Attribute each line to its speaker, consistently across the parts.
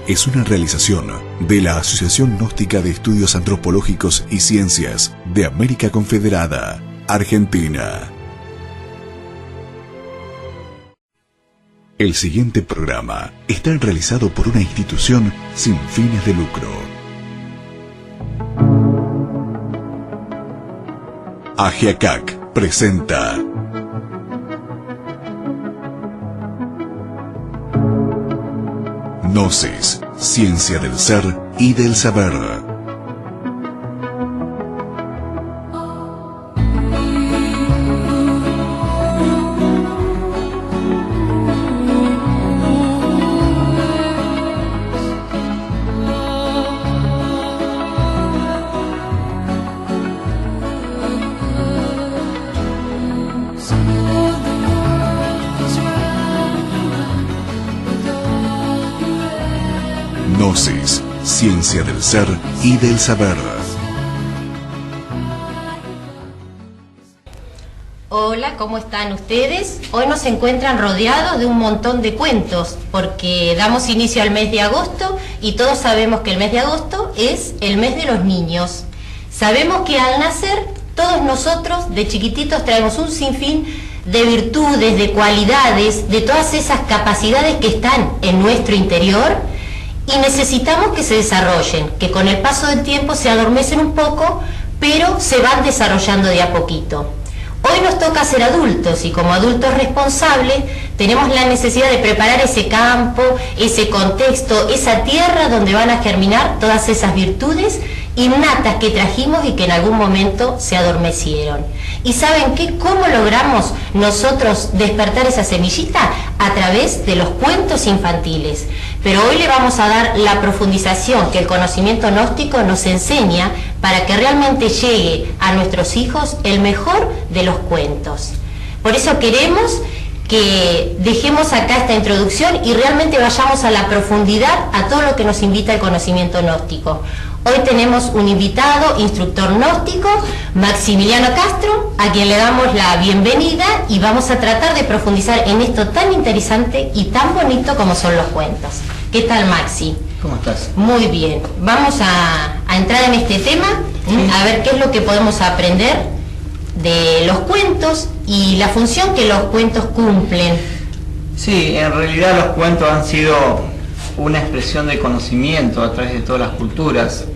Speaker 1: es una realización de la Asociación Gnóstica de Estudios Antropológicos y Ciencias de América Confederada, Argentina. El siguiente programa está realizado por una institución sin fines de lucro. Ajiacac presenta Gnosis, ciencia del ser y del saber. Gnosis, ciencia del ser y del saber.
Speaker 2: Hola, ¿cómo están ustedes? Hoy nos encuentran rodeados de un montón de cuentos, porque damos inicio al mes de agosto y todos sabemos que el mes de agosto es el mes de los niños. Sabemos que al nacer, todos nosotros de chiquititos traemos un sinfín de virtudes, de cualidades, de todas esas capacidades que están en nuestro interior y necesitamos que se desarrollen, que con el paso del tiempo se adormecen un poco, pero se van desarrollando de a poquito. Hoy nos toca ser adultos y como adultos responsables tenemos la necesidad de preparar ese campo, ese contexto, esa tierra donde van a germinar todas esas virtudes innatas que trajimos y que en algún momento se adormecieron. ¿Y saben qué? ¿Cómo logramos nosotros despertar esa semillita? A través de los cuentos infantiles. Pero hoy le vamos a dar la profundización que el conocimiento gnóstico nos enseña para que realmente llegue a nuestros hijos el mejor de los cuentos. Por eso queremos que dejemos acá esta introducción y realmente vayamos a la profundidad a todo lo que nos invita el conocimiento gnóstico. Hoy tenemos un invitado, instructor gnóstico, Maximiliano Castro, a quien le damos la bienvenida y vamos a tratar de profundizar en esto tan interesante y tan bonito como son los cuentos. ¿Qué tal, Maxi?
Speaker 3: ¿Cómo estás?
Speaker 2: Muy bien. Vamos a entrar en este tema, a ver qué es lo que podemos aprender de los cuentos y la función que los cuentos cumplen.
Speaker 3: Sí, en realidad los cuentos han sido una expresión de conocimiento a través de todas las culturas.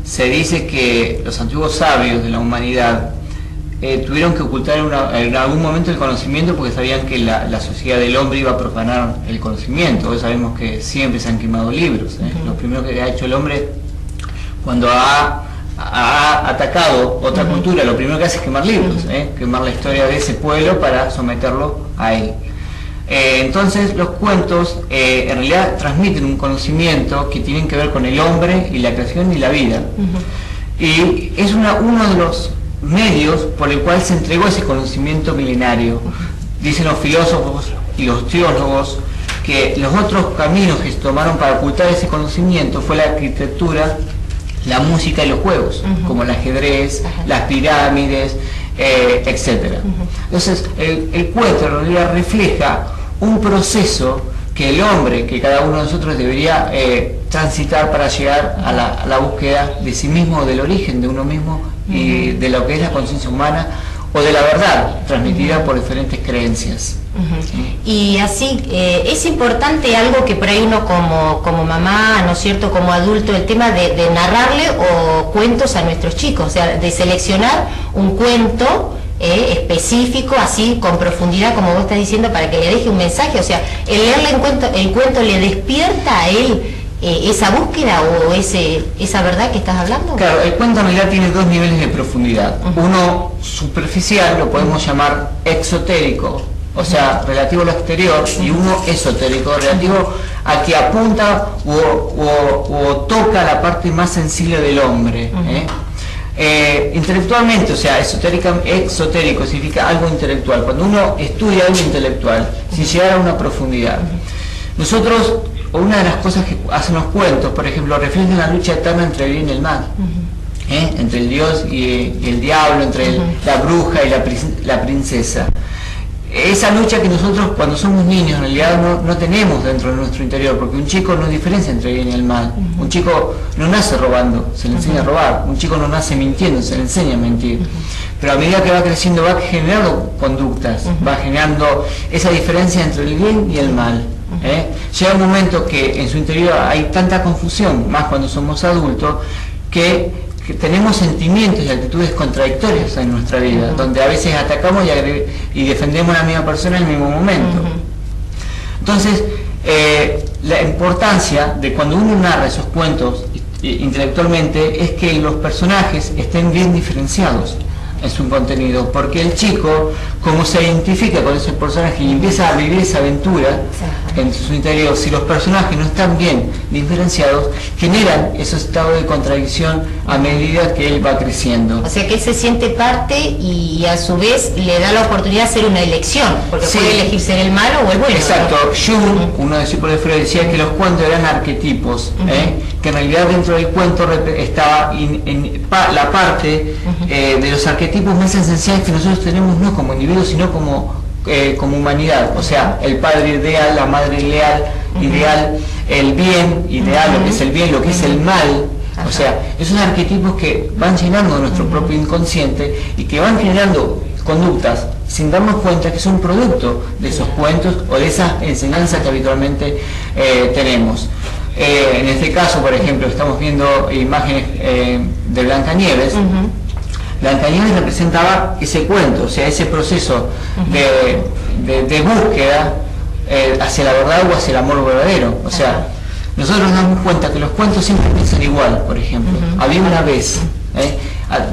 Speaker 3: Se dice que los antiguos sabios de la humanidad tuvieron que ocultar en algún momento el conocimiento porque sabían que la sociedad del hombre iba a profanar el conocimiento. Hoy sabemos que siempre se han quemado libros. Lo primero que ha hecho el hombre cuando ha atacado otra cultura, lo primero que hace es quemar libros, quemar la historia de ese pueblo para someterlo a él. Entonces los cuentos en realidad transmiten un conocimiento que tienen que ver con el hombre y la creación y la vida. Y es uno de los medios por el cual se entregó ese conocimiento milenario. Dicen los filósofos y los teólogos que los otros caminos que se tomaron para ocultar ese conocimiento fue la arquitectura, la música y los juegos, como el ajedrez, las pirámides, etc. Entonces el cuento en realidad refleja un proceso que el hombre, que cada uno de nosotros debería transitar para llegar a la búsqueda de sí mismo, del origen de uno mismo y de lo que es la conciencia humana o de la verdad transmitida por diferentes creencias.
Speaker 2: Y así es importante algo que por ahí uno como mamá, ¿no es cierto?, como adulto, el tema de narrarle o cuentos a nuestros chicos, o sea, de seleccionar un cuento específico, así con profundidad como vos estás diciendo, para que le deje un mensaje. O sea, el leerle el cuento le despierta a él esa búsqueda o esa verdad que estás hablando.
Speaker 3: Claro, el cuento en realidad tiene dos niveles de profundidad. Uno superficial, lo podemos llamar exotérico, o sea, relativo a lo exterior, y uno esotérico, relativo a que apunta o toca la parte más sensible del hombre. Intelectualmente, o sea, exotérico significa algo intelectual. Cuando uno estudia algo intelectual, sin llegar a una profundidad. Nosotros, una de las cosas que hacen los cuentos, por ejemplo, reflejan la lucha eterna entre el bien y el mal. Entre el Dios y el diablo, entre la bruja y la princesa. esa lucha que nosotros cuando somos niños en realidad no tenemos dentro de nuestro interior, porque un chico no diferencia entre el bien y el mal. Un chico no nace robando, se le enseña a robar. Un chico no nace mintiendo, se le enseña a mentir. Pero a medida que va creciendo va generando conductas, va generando esa diferencia entre el bien y el mal. Llega un momento que en su interior hay tanta confusión, más cuando somos adultos, que tenemos sentimientos y actitudes contradictorias en nuestra vida, donde a veces atacamos y defendemos a la misma persona en el mismo momento. Entonces, la importancia de cuando uno narra esos cuentos intelectualmente es que los personajes estén bien diferenciados en su contenido, porque el chico, como se identifica con ese personaje y empieza a vivir esa aventura en su interior, si los personajes no están bien diferenciados, generan ese estado de contradicción a medida que él va creciendo.
Speaker 2: O sea que él se siente parte y a su vez le da la oportunidad de hacer una elección, porque puede elegir ser el malo o el bueno.
Speaker 3: Exacto. Jung, uno de los discípulos de Freud, decía que los cuentos eran arquetipos, que en realidad dentro del cuento estaba la parte de los arquetipos más esenciales que nosotros tenemos, no como individuos, sino como humanidad. O sea, el padre ideal, la madre ideal, el bien ideal, lo que es el bien, lo que es el mal. O sea, esos arquetipos que van llenando nuestro propio inconsciente y que van generando conductas sin darnos cuenta que son producto de esos cuentos o de esas enseñanzas que habitualmente tenemos. En este caso, por ejemplo, estamos viendo imágenes de Blancanieves. Blancanieves representaba ese cuento, o sea, ese proceso de búsqueda hacia la verdad o hacia el amor verdadero. O sea, nosotros nos damos cuenta que los cuentos siempre piensan igual, por ejemplo. Había una vez,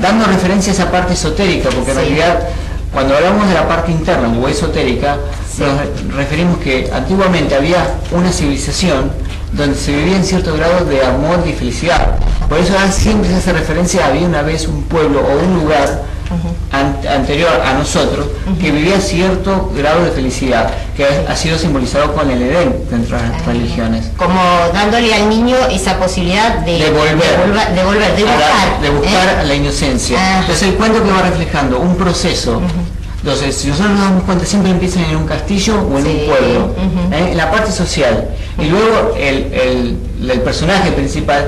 Speaker 3: dando referencia a esa parte esotérica, porque en realidad cuando hablamos de la parte interna o esotérica, nos referimos que antiguamente había una civilización donde se vivía en cierto grado de amor y felicidad. Por eso siempre se hace referencia a había una vez un pueblo o un lugar anterior a nosotros que vivía cierto grado de felicidad, que ha sido simbolizado con el Edén dentro de las religiones.
Speaker 2: Como dándole al niño esa posibilidad de
Speaker 3: buscar la inocencia. Entonces el cuento que va reflejando un proceso. Entonces, si nosotros nos damos cuenta, siempre empiezan en un castillo o en un pueblo, en la parte social. Y luego el personaje principal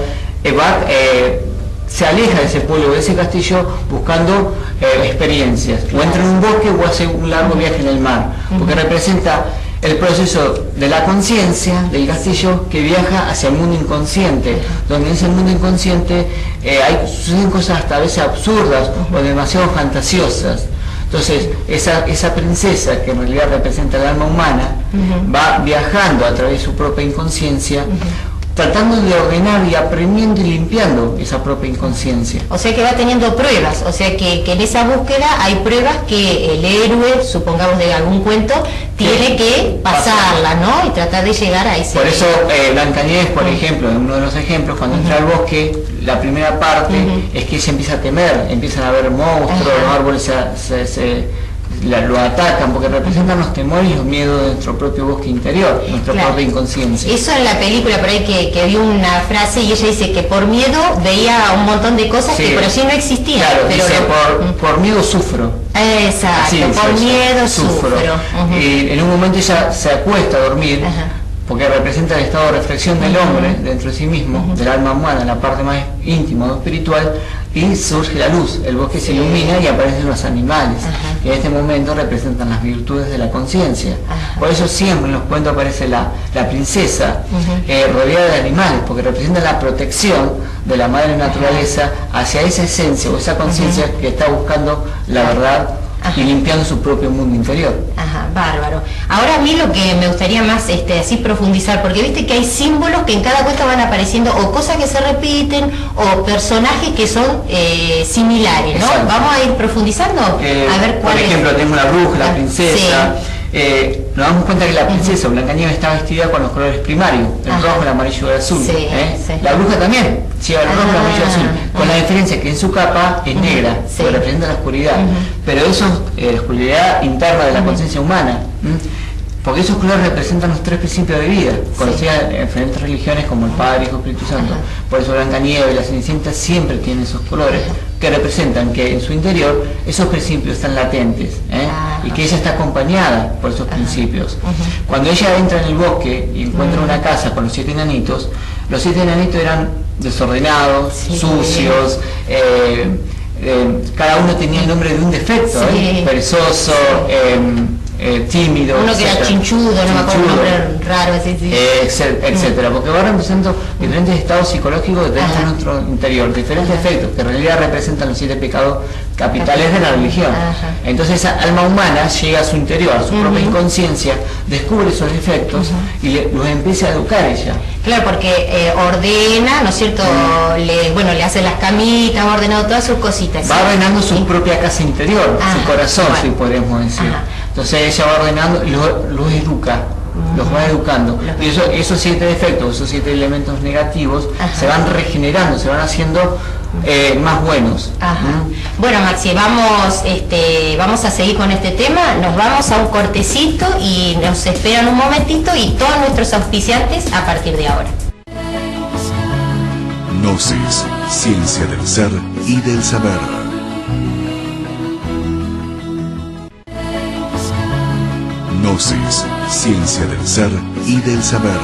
Speaker 3: se aleja de ese pueblo o de ese castillo buscando experiencias. O entra en un bosque o hace un largo viaje en el mar, porque representa el proceso de la conciencia del castillo que viaja hacia el mundo inconsciente, donde en ese mundo inconsciente suceden cosas hasta a veces absurdas o demasiado fantasiosas. Entonces, esa princesa, que en realidad representa el alma humana, va viajando a través de su propia inconsciencia, tratando de ordenar y aprendiendo y limpiando esa propia inconsciencia.
Speaker 2: O sea que va teniendo pruebas, o sea que en esa búsqueda hay pruebas que el héroe, supongamos de algún cuento, tiene que pasarla, ¿no? Y tratar de llegar a ese...
Speaker 3: Por eso Blancanieves, por ejemplo, en uno de los ejemplos, cuando entra al bosque, la primera parte es que ella empieza a temer, empiezan a ver monstruos, los árboles lo atacan, porque representan los temores y los miedos de nuestro propio bosque interior, nuestra propia inconsciencia.
Speaker 2: Eso en la película, por ahí que vi una frase y ella dice que por miedo veía un montón de cosas que por sí no existían.
Speaker 3: Claro,
Speaker 2: pero
Speaker 3: dice, por miedo sufro.
Speaker 2: Exacto, por miedo sufro.
Speaker 3: Y en un momento ella se acuesta a dormir, porque representa el estado de reflexión del hombre dentro de sí mismo, del alma humana, la parte más íntima o espiritual, y surge la luz, el bosque se ilumina y aparecen los animales, que en este momento representan las virtudes de la conciencia. Por eso siempre en los cuentos aparece la princesa rodeada de animales, porque representa la protección de la madre naturaleza hacia esa esencia o esa conciencia que está buscando la verdad y limpiando su propio mundo interior.
Speaker 2: Bárbaro. Ahora a mí lo que me gustaría más así profundizar, porque viste que hay símbolos que en cada cuento van apareciendo, o cosas que se repiten, o personajes que son similares, ¿no?
Speaker 3: Exacto.
Speaker 2: Vamos a ir profundizando a ver cuál
Speaker 3: por ejemplo, tenemos la bruja, la princesa. Nos damos cuenta que la princesa Blancanieves está vestida con los colores primarios, el rojo, el amarillo y el azul. La bruja también lleva el rojo, el amarillo y el azul, con la diferencia que en su capa es negra, que representa la oscuridad. Pero eso es la oscuridad interna de la conciencia humana, porque esos colores representan los tres principios de vida, conocidos en diferentes religiones como el Padre, Hijo y Espíritu Santo. Por eso Blancanieves y la Cenicienta siempre tienen esos colores que representan que en su interior esos principios están latentes. y que ella está acompañada por esos principios. Cuando ella entra en el bosque y encuentra una casa con los 7 enanitos, los 7 enanitos eran desordenados, sucios, cada uno tenía el nombre de un defecto, perezoso, tímido,
Speaker 2: uno que era chinchudo, no me acuerdo un nombre raro,
Speaker 3: etcétera, porque va representando diferentes estados psicológicos que tenemos en nuestro interior, diferentes efectos que en realidad representan los 7 pecados capitales de la religión. Entonces esa alma humana llega a su interior, a su propia inconsciencia, descubre esos efectos y los empieza a educar ella.
Speaker 2: Claro, porque ordena, ¿no es cierto? Le hace las camitas, va ordenando todas sus cositas.
Speaker 3: Va ordenando su propia casa interior, su corazón, si podemos decir. Entonces ella va ordenando y los educa, los va educando. Y esos 7 defectos, esos 7 elementos negativos, se van regenerando, se van haciendo más buenos.
Speaker 2: Bueno, Maxi, vamos a seguir con este tema, nos vamos a un cortecito y nos esperan un momentito y todos nuestros auspiciantes a partir de ahora.
Speaker 1: Gnosis, ciencia del ser y del saber. Gnosis, ciencia del ser y del saber.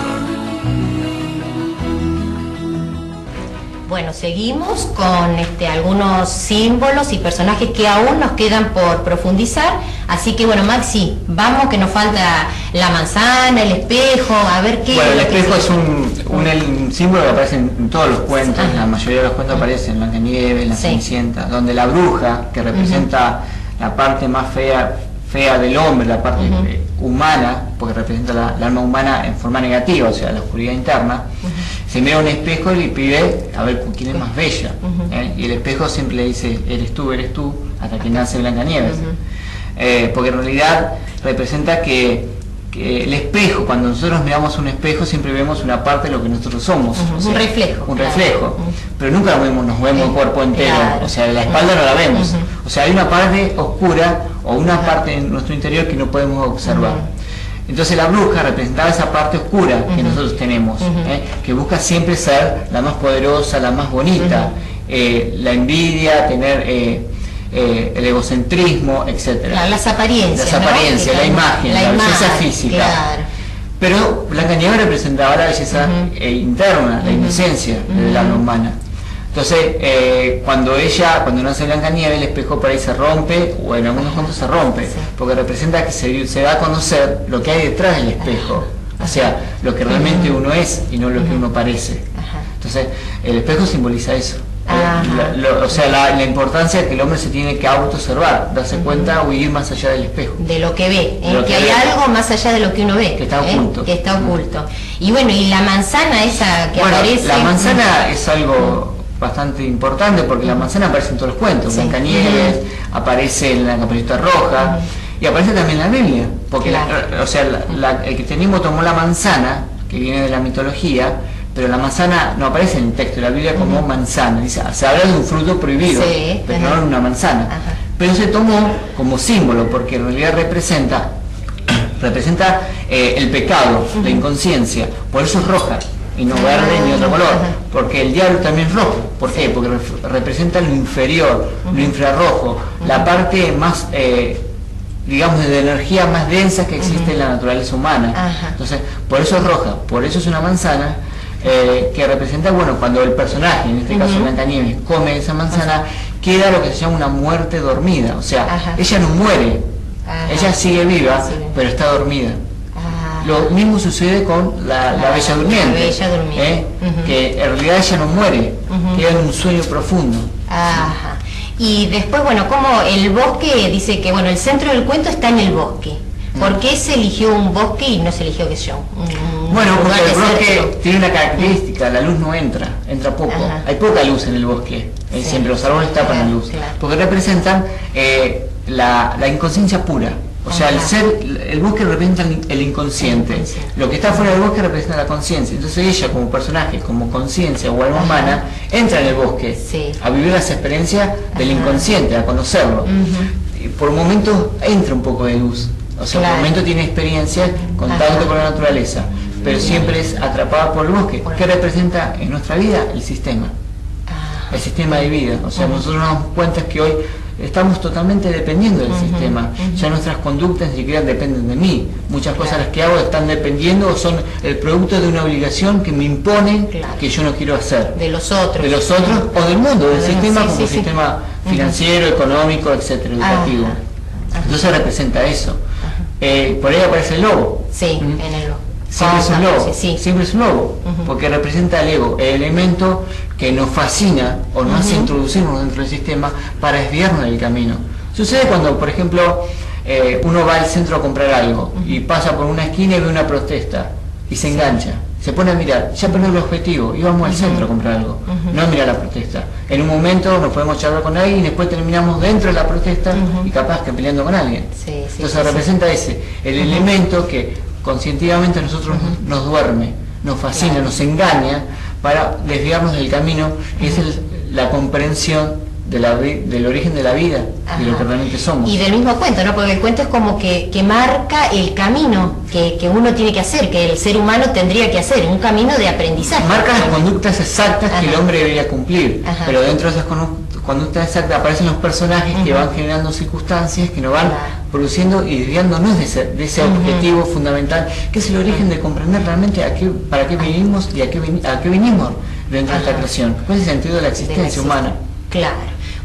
Speaker 2: Bueno, seguimos con algunos símbolos y personajes que aún nos quedan por profundizar. Así que bueno, Maxi, vamos que nos falta la manzana, el espejo, a ver qué...
Speaker 3: Bueno, el espejo es un símbolo que aparece en todos los cuentos, la mayoría de los cuentos aparecen en Blancanieves, en la Cenicienta, donde la bruja, que representa la parte más fea del hombre, la parte humana, porque representa la alma humana en forma negativa, o sea, la oscuridad interna, se mira a un espejo y le pide a ver quién es más bella. Y el espejo siempre le dice, eres tú, hasta que nace Blancanieves. Porque en realidad representa que el espejo, cuando nosotros miramos un espejo, siempre vemos una parte de lo que nosotros somos. O sea,
Speaker 2: un reflejo.
Speaker 3: Un reflejo. Pero nunca nos vemos el cuerpo entero. O sea, la espalda no la vemos. O sea, hay una parte oscura o una parte en nuestro interior que no podemos observar. Entonces la bruja representaba esa parte oscura que nosotros tenemos, que busca siempre ser la más poderosa, la más bonita, la envidia, tener el egocentrismo, etc.
Speaker 2: Las apariencias,
Speaker 3: la imagen, la belleza física.
Speaker 2: Claro.
Speaker 3: Pero Blancanieves representaba la belleza interna, la inocencia del alma humana. Entonces, cuando nace Blancanieves, el espejo por ahí se rompe, o en algunos cuentos se rompe, porque representa que se da a conocer lo que hay detrás del espejo, o sea, lo que realmente uno es y no lo que uno parece. Entonces, el espejo simboliza eso. La importancia que el hombre se tiene que autoobservar, darse cuenta o ir más allá del espejo.
Speaker 2: De lo que ve, que hay algo más allá de lo que uno ve.
Speaker 3: Que está oculto.
Speaker 2: Que está oculto. Y bueno, y la manzana esa que aparece...
Speaker 3: La manzana es algo bastante importante porque la manzana aparece en todos los cuentos. Blancanieves, aparece en la Caperucita Roja y aparece también en la Biblia. Porque el cristianismo tomó la manzana, que viene de la mitología, pero la manzana no aparece en el texto de la Biblia como manzana. Dice, se habla de un fruto prohibido, pero no de una manzana. Pero se tomó como símbolo porque en realidad representa el pecado, la inconsciencia. Por eso es roja y no verde ni otro color, porque el diablo también es rojo. ¿Por qué? Porque representa lo inferior, lo infrarrojo, la parte más digamos de energía más densa que existe en la naturaleza humana. Entonces, por eso es roja, por eso es una manzana que representa, cuando el personaje, en este caso Blancanieves, come esa manzana, queda lo que se llama una muerte dormida, o sea, ella no muere, ella sigue viva, pero está dormida. Lo mismo sucede con la Bella Durmiente, que en realidad ella no muere, queda en un sueño profundo.
Speaker 2: Y después, como el bosque, dice que el centro del cuento está en el bosque. ¿Por qué se eligió un bosque y no se eligió, qué sé yo?
Speaker 3: Porque el bosque tiene una característica, la luz no entra poco. Hay poca luz en el bosque, siempre los árboles tapan la luz, porque representan la inconsciencia pura. O sea, el bosque representa el inconsciente. Lo que está fuera del bosque representa la conciencia. Entonces ella, como personaje, como conciencia o alma humana, entra en el bosque a vivir las experiencias del inconsciente, a conocerlo. Y por momentos entra un poco de luz. O sea, por momentos tiene experiencia, contacto con la naturaleza, pero siempre es atrapada por el bosque. ¿Qué representa en nuestra vida? El sistema. El sistema de vida. O sea, nosotros nos damos cuenta que hoy estamos totalmente dependiendo del sistema. Ya nuestras conductas ni siquiera dependen de mí. Muchas cosas las que hago están dependiendo o son el producto de una obligación que me imponen que yo no quiero hacer.
Speaker 2: De los otros.
Speaker 3: De los otros o del mundo, del sistema como sistema financiero, económico, etcétera, educativo. Entonces representa eso. Por ahí aparece el lobo.
Speaker 2: Sí, en el lobo.
Speaker 3: Siempre es un lobo, siempre es un lobo, porque representa el ego, el elemento que nos fascina o nos hace introducirnos dentro del sistema para desviarnos del camino. Sucede cuando, por ejemplo, uno va al centro a comprar algo y pasa por una esquina y ve una protesta y se engancha, se pone a mirar, ya perdió el objetivo, íbamos al centro a comprar algo, no a mirar la protesta. En un momento nos podemos charlar con alguien y después terminamos dentro de la protesta y capaz que peleando con alguien. Entonces representa el elemento que conscientemente a nosotros nos duerme, nos fascina, nos engaña para desviarnos del camino, que es la comprensión del origen de la vida, de lo que realmente somos.
Speaker 2: Y del mismo cuento, ¿no? Porque el cuento es como que marca el camino que uno tiene que hacer, que el ser humano tendría que hacer, un camino de aprendizaje.
Speaker 3: Marca las conductas exactas que el hombre debería cumplir, pero dentro de esas conductas exactas aparecen los personajes que van generando circunstancias que nos van produciendo y desviándonos de ese objetivo fundamental, que es el origen de comprender realmente para qué vivimos y a qué vinimos dentro de esta creación. ¿Cuál es el sentido de la existencia humana?
Speaker 2: Claro.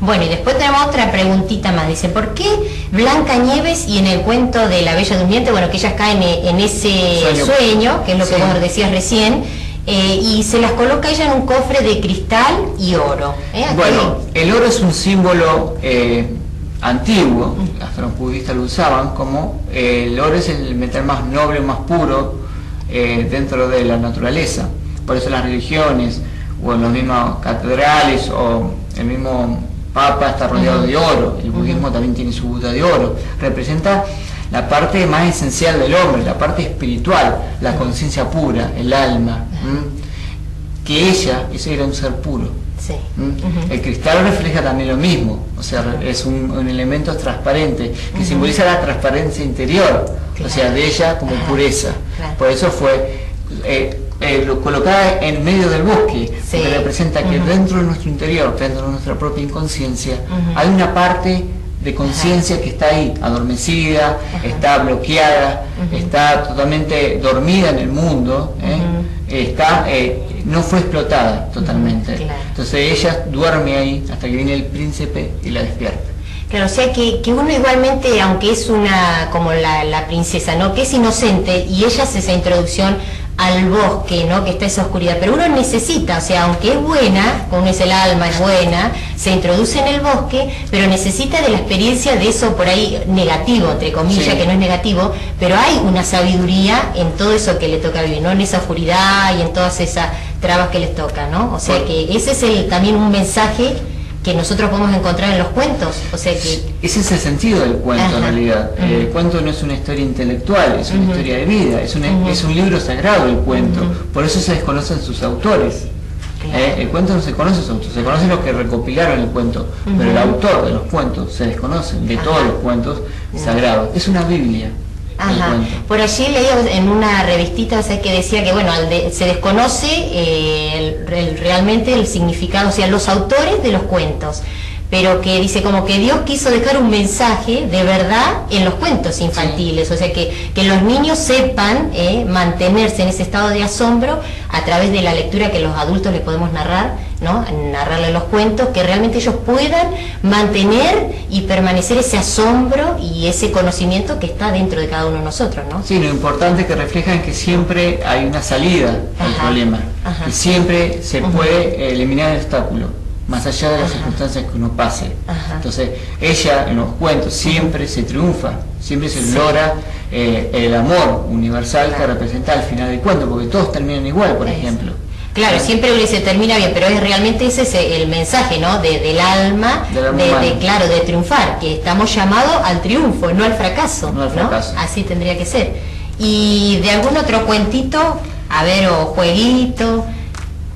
Speaker 2: Bueno, y después tenemos otra preguntita más. Dice, ¿por qué Blancanieves y en el cuento de la Bella Durmiente, bueno, que ellas caen en ese sueño, que es lo que vos decías recién, y se las coloca ella en un cofre de cristal y oro?
Speaker 3: Bueno, el oro es un símbolo antiguo, hasta los budistas lo usaban, como el oro es el metal más noble, más puro dentro de la naturaleza. Por eso las religiones, o en las mismas catedrales, o el mismo Papa está rodeado de oro, el budismo también tiene su Buda de oro, representa la parte más esencial del hombre, la parte espiritual, la conciencia pura, el alma, que ese era un ser puro. El cristal refleja también lo mismo, o sea, es un elemento transparente que simboliza la transparencia interior, o sea, de ella como pureza. Por eso fue colocada en medio del bosque, que representa que dentro de nuestro interior, dentro de nuestra propia inconsciencia, hay una parte de conciencia que está ahí, adormecida, está bloqueada, está totalmente dormida en el mundo, no fue explotada totalmente. Entonces ella duerme ahí hasta que viene el príncipe y la despierta.
Speaker 2: Claro, o sea que uno igualmente, aunque es como la princesa, ¿no? Que es inocente, y ella hace esa introducción al bosque, ¿no? Que está esa oscuridad, pero uno necesita, o sea, aunque es buena, como es el alma, es buena, se introduce en el bosque, pero necesita de la experiencia de eso por ahí negativo, entre comillas, que no es negativo, pero hay una sabiduría en todo eso que le toca vivir, ¿no? En esa oscuridad y en todas esas trabas que les toca, ¿no? O sea que ese es también un mensaje que nosotros podemos encontrar en los cuentos, o sea que...
Speaker 3: Ese es el sentido del cuento en realidad. El cuento no es una historia intelectual, es una historia de vida, es un libro sagrado el cuento, por eso se desconocen sus autores. El cuento no se conoce sus autores, se conocen los que recopilaron el cuento, pero el autor de los cuentos se desconocen, de todos los cuentos sagrados. Es una Biblia.
Speaker 2: Por allí leí en una revistita, o sea, que decía que bueno, se desconoce realmente el significado, o sea, los autores de los cuentos, pero que dice como que Dios quiso dejar un mensaje de verdad en los cuentos infantiles, o sea, que los niños sepan mantenerse en ese estado de asombro a través de la lectura que los adultos les podemos narrar, ¿no? Narrarle los cuentos, que realmente ellos puedan mantener y permanecer ese asombro y ese conocimiento que está dentro de cada uno de nosotros, ¿no?
Speaker 3: Sí, lo importante que refleja es que siempre hay una salida al problema, y siempre se puede eliminar el obstáculo, más allá de las circunstancias que uno pase. Entonces, ella en los cuentos siempre se triunfa, siempre se logra el amor universal que representa al final del cuento, porque todos terminan igual, por ejemplo.
Speaker 2: Claro, siempre se termina bien, pero realmente ese es el mensaje, ¿no? Del alma, claro, de triunfar, que estamos llamados al triunfo, no al fracaso, ¿no? Así tendría que ser. Y de algún otro cuentito, a ver, o jueguito,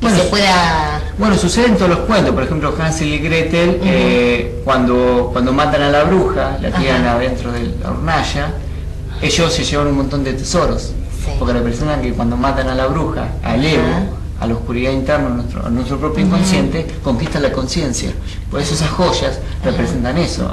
Speaker 2: que se pueda...
Speaker 3: Bueno, sucede en todos los cuentos, por ejemplo, Hansel y Gretel, cuando matan a la bruja, la tiran adentro de la hornalla, ellos se llevan un montón de tesoros, porque representan que cuando matan a la bruja, al ego, a la oscuridad interna, a nuestro propio inconsciente, conquista la conciencia. Por eso esas joyas representan eso.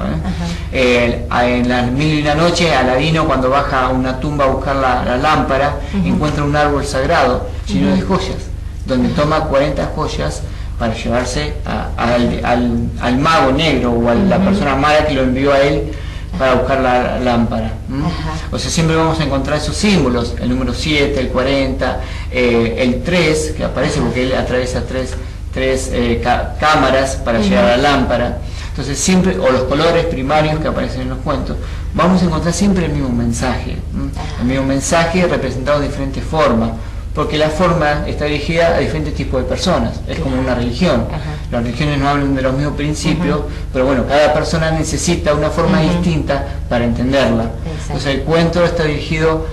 Speaker 3: En las Mil y una Noche, Aladino, cuando baja a una tumba a buscar la lámpara, encuentra un árbol sagrado lleno de joyas, donde toma 40 joyas para llevarse al mago negro o a la persona mala que lo envió a él para buscar la lámpara. O sea, siempre vamos a encontrar esos símbolos, el número 7, el 40, el 3, que aparece porque él atraviesa tres cámaras para llegar a la lámpara. Entonces siempre, o los colores primarios que aparecen en los cuentos, vamos a encontrar siempre el mismo mensaje. El mismo mensaje representado de diferentes formas, porque la forma está dirigida a diferentes tipos de personas, es como una religión. Las religiones no hablan de los mismos principios, pero bueno, cada persona necesita una forma distinta para entenderla. Entonces el cuento está dirigido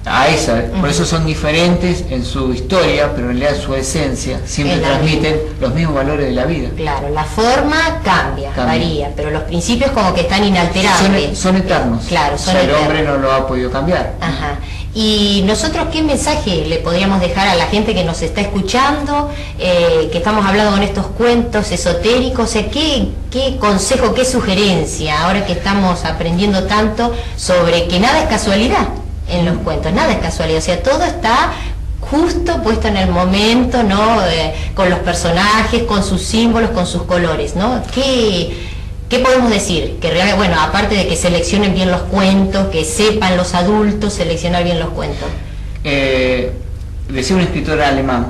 Speaker 3: a esa, por eso son diferentes en su historia, pero en realidad su esencia siempre transmiten los mismos valores de la vida.
Speaker 2: Claro, la forma cambia, varía, pero los principios como que están inalterables.
Speaker 3: Son eternos.
Speaker 2: Claro, son
Speaker 3: eternos. El hombre no lo ha podido cambiar.
Speaker 2: Y nosotros, ¿qué mensaje le podríamos dejar a la gente que nos está escuchando, que estamos hablando con estos cuentos esotéricos? ¿Qué consejo, qué sugerencia, ahora que estamos aprendiendo tanto sobre que nada es casualidad en los cuentos, nada es casualidad, o sea, todo está justo puesto en el momento, ¿no? Con los personajes, con sus símbolos, con sus colores, ¿no? ¿Qué podemos decir? Que realmente, bueno, aparte de que seleccionen bien los cuentos, que sepan los adultos seleccionar bien los cuentos.
Speaker 3: Decía un escritor alemán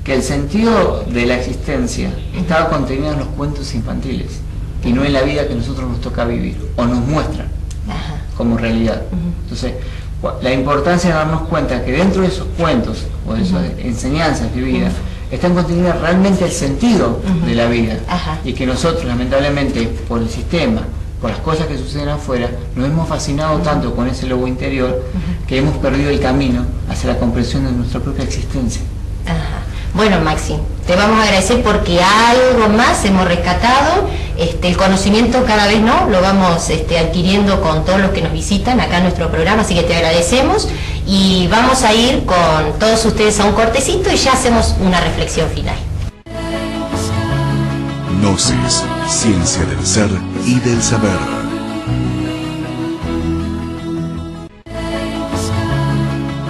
Speaker 3: que el sentido de la existencia estaba contenido en los cuentos infantiles y no en la vida que nosotros nos toca vivir o nos muestran como realidad. Entonces, la importancia de darnos cuenta que dentro de esos cuentos o de esas enseñanzas vividas están contenidas realmente el sentido de la vida, y que nosotros lamentablemente por el sistema, por las cosas que suceden afuera, nos hemos fascinado tanto con ese lobo interior que hemos perdido el camino hacia la comprensión de nuestra propia existencia.
Speaker 2: Bueno, Maxi, te vamos a agradecer porque algo más hemos rescatado, el conocimiento cada vez lo vamos adquiriendo con todos los que nos visitan acá en nuestro programa, así que te agradecemos y vamos a ir con todos ustedes a un cortecito y ya hacemos una reflexión final.
Speaker 1: Gnosis, ciencia del ser y del saber.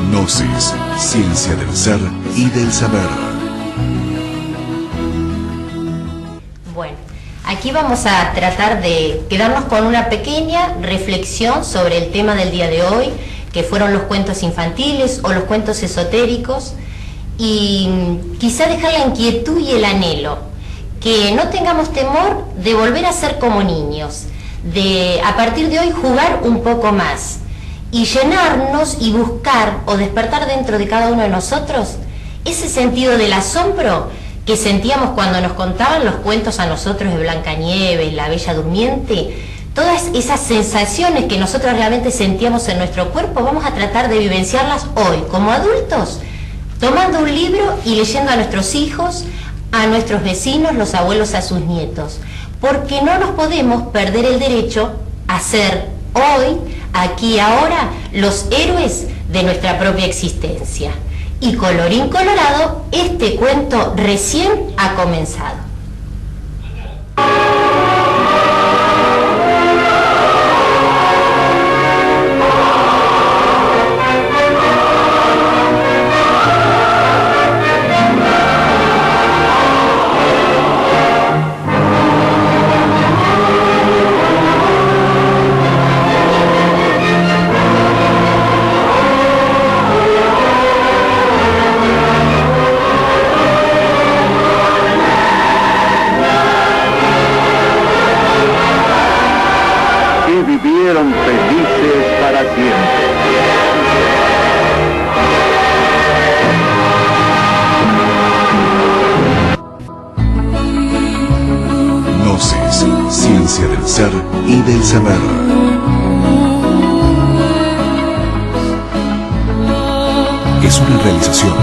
Speaker 1: Gnosis, ciencia del ser y del saber.
Speaker 2: Bueno, aquí vamos a tratar de quedarnos con una pequeña reflexión sobre el tema del día de hoy, que fueron los cuentos infantiles o los cuentos esotéricos, y quizá dejar la inquietud y el anhelo, que no tengamos temor de volver a ser como niños, de a partir de hoy jugar un poco más y llenarnos y buscar o despertar dentro de cada uno de nosotros ese sentido del asombro que sentíamos cuando nos contaban los cuentos a nosotros de Blancanieves, la Bella Durmiente. Todas esas sensaciones que nosotros realmente sentíamos en nuestro cuerpo, vamos a tratar de vivenciarlas hoy como adultos, tomando un libro y leyendo a nuestros hijos, a nuestros vecinos, los abuelos a sus nietos, porque no nos podemos perder el derecho a ser hoy, aquí, ahora, los héroes de nuestra propia existencia. Y colorín colorado, este cuento recién ha comenzado.
Speaker 4: Vivieron felices para siempre.
Speaker 1: Gnosis, ciencia del ser y del saber. Es una realización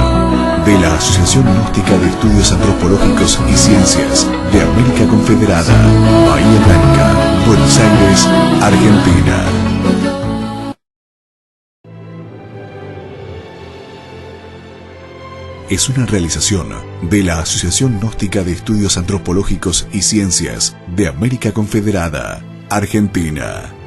Speaker 1: de la Asociación Gnóstica de Estudios Antropológicos y Ciencias de América Confederada, Bahía Blanca, Buenos Aires, Argentina. es una realización de la Asociación Gnóstica de Estudios Antropológicos y Ciencias de América Confederada, Argentina.